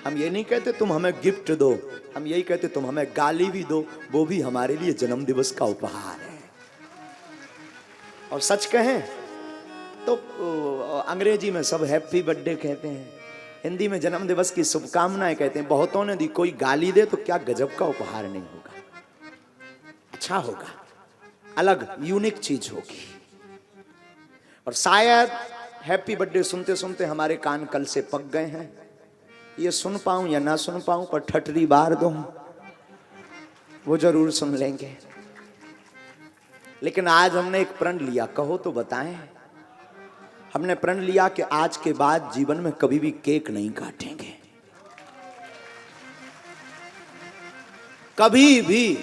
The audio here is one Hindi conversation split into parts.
हम ये नहीं कहते तुम हमें गिफ्ट दो, हम यही कहते तुम हमें गाली भी दो, वो भी हमारे लिए जन्म दिवस का उपहार है। और सच कहें तो अंग्रेजी में सब हैप्पी बर्थडे कहते हैं, हिंदी में जन्म दिवस की शुभकामनाएं कहते हैं। बहुतों ने दी, कोई गाली दे तो क्या गजब का उपहार नहीं होगा, अच्छा होगा, अलग यूनिक चीज होगी। और शायद हैप्पी बर्थडे सुनते सुनते हमारे कान कल से पक गए हैं, ये सुन पाऊं या ना सुन पाऊं, पर ठटरी बार दूं वो जरूर सुन लेंगे। लेकिन आज हमने एक प्रण लिया, कहो तो बताएं। हमने प्रण लिया कि आज के बाद जीवन में कभी भी केक नहीं काटेंगे, कभी भी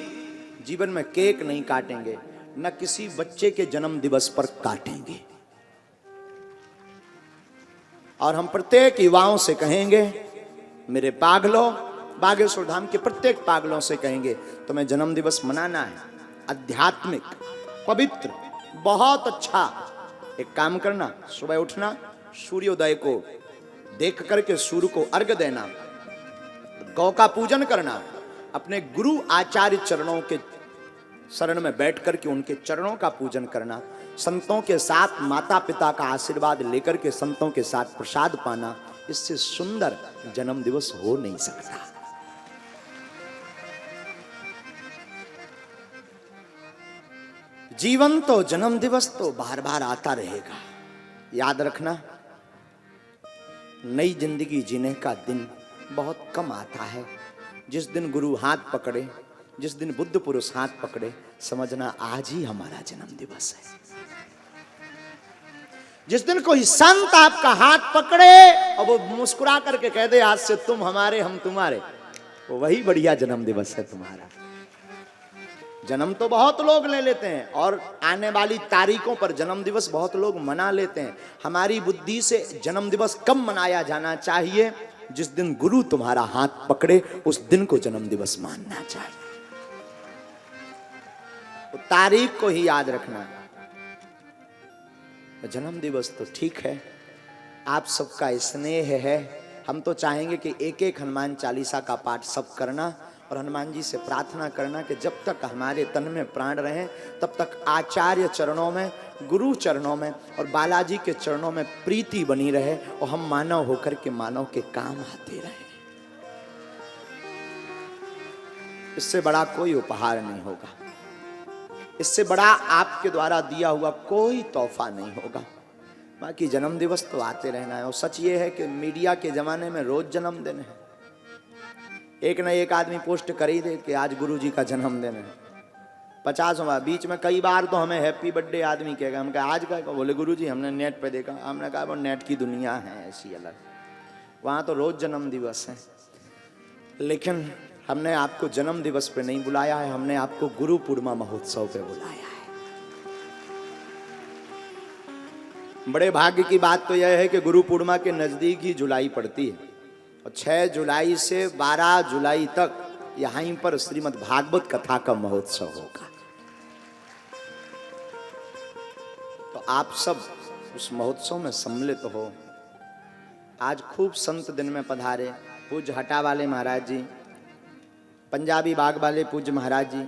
जीवन में केक नहीं काटेंगे, न किसी बच्चे के जन्म दिवस पर काटेंगे। और हम प्रत्येक युवाओं से कहेंगे, मेरे पागलों, बागेश्वर धाम के प्रत्येक पागलों से कहेंगे, तुम्हें जन्म दिवस मनाना है, आध्यात्मिक, पवित्र, बहुत अच्छा। एक काम करना, सुबह उठना, सूर्योदय को देख करके सूर्य को अर्घ्य देना, गौ का पूजन करना, अपने गुरु आचार्य चरणों के शरण में बैठ करके उनके चरणों का पूजन करना, संतों के साथ माता पिता का आशीर्वाद लेकर के संतों के साथ प्रसाद पाना, इससे सुंदर जन्म दिवस हो नहीं सकता। जीवन तो जन्म दिवस तो बार बार आता रहेगा। याद रखना, नई जिंदगी जीने का दिन बहुत कम आता है। जिस दिन गुरु हाथ पकड़े, जिस दिन बुद्ध पुरुष हाथ पकड़े, समझना आज ही हमारा जन्म दिवस है। जिस दिन कोई संत आपका हाथ पकड़े और वो मुस्कुरा करके कह दे आज से तुम हमारे हम तुम्हारे, वो वही बढ़िया जन्म दिवस है तुम्हारा। जन्म तो बहुत लोग ले लेते हैं और आने वाली तारीखों पर जन्म दिवस बहुत लोग मना लेते हैं। हमारी बुद्धि से जन्म दिवस कब मनाया जाना चाहिए? जिस दिन गुरु तुम्हारा हाथ पकड़े उस दिन को जन्म दिवस मानना चाहिए। तो तारीख को ही याद रखना। जन्म दिवस तो ठीक है, आप सबका स्नेह है, हम तो चाहेंगे कि एक एक हनुमान चालीसा का पाठ सब करना और हनुमान जी से प्रार्थना करना कि जब तक हमारे तन में प्राण रहे तब तक आचार्य चरणों में, गुरु चरणों में और बालाजी के चरणों में प्रीति बनी रहे और हम मानव होकर के मानव के काम आते रहे। इससे बड़ा कोई उपहार नहीं होगा, इससे बड़ा आपके द्वारा दिया हुआ कोई तोहफा नहीं होगा। बाकी जन्म दिवस तो आते रहना है। और सच ये है कि मीडिया के जमाने में रोज जन्मदिन है, एक न एक आदमी पोस्ट कर ही दे कि आज गुरु जी का जन्मदिन है। 50वां, बीच में कई बार तो हमें हैप्पी बर्थडे आदमी कहेगा, हम कहा आज का, बोले गुरु जी हमने नेट पे देखा। हमने कहा वो नेट की दुनिया है ऐसी अलग, वहाँ तो रोज जन्म दिवस है। लेकिन हमने आपको जन्म दिवस पे नहीं बुलाया है, हमने आपको गुरु पूर्णिमा महोत्सव पे बुलाया है। बड़े भाग्य की बात तो यह है कि गुरु पूर्णिमा के नजदीक ही जुलाई पड़ती है और 6 जुलाई से 12 जुलाई तक यहीं पर श्रीमद् भागवत कथा का महोत्सव होगा। तो आप सब उस महोत्सव में सम्मिलित हो। आज खूब संत दिन में पधारे पूज्य हटा वाले महाराज जी, पंजाबी बाग वाले पूज्य महाराज जी,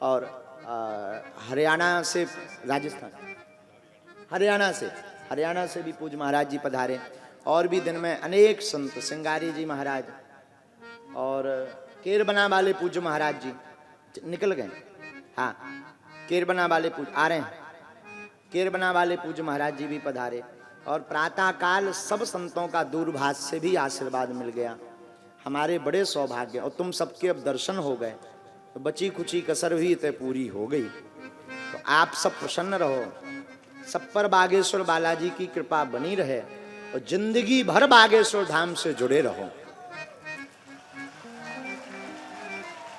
और हरियाणा से, राजस्थान, हरियाणा से भी पूज्य महाराज जी पधारे। और भी दिन में अनेक संत, सिंगारी जी महाराज और केरबना वाले पूज्य महाराज जी निकल गए। हाँ, केरबना वाले पूज्य आ रहे हैं, केरबना वाले पूज्य महाराज जी भी पधारे। और प्रातः काल सब संतों का दूरभाष से भी आशीर्वाद मिल गया। हमारे बड़े सौभाग्य, और तुम सबके अब दर्शन हो गए तो बची खुची कसर भी तय पूरी हो गई। तो आप सब प्रसन्न रहो, सब पर बागेश्वर बालाजी की कृपा बनी रहे और जिंदगी भर बागेश्वर धाम से जुड़े रहो।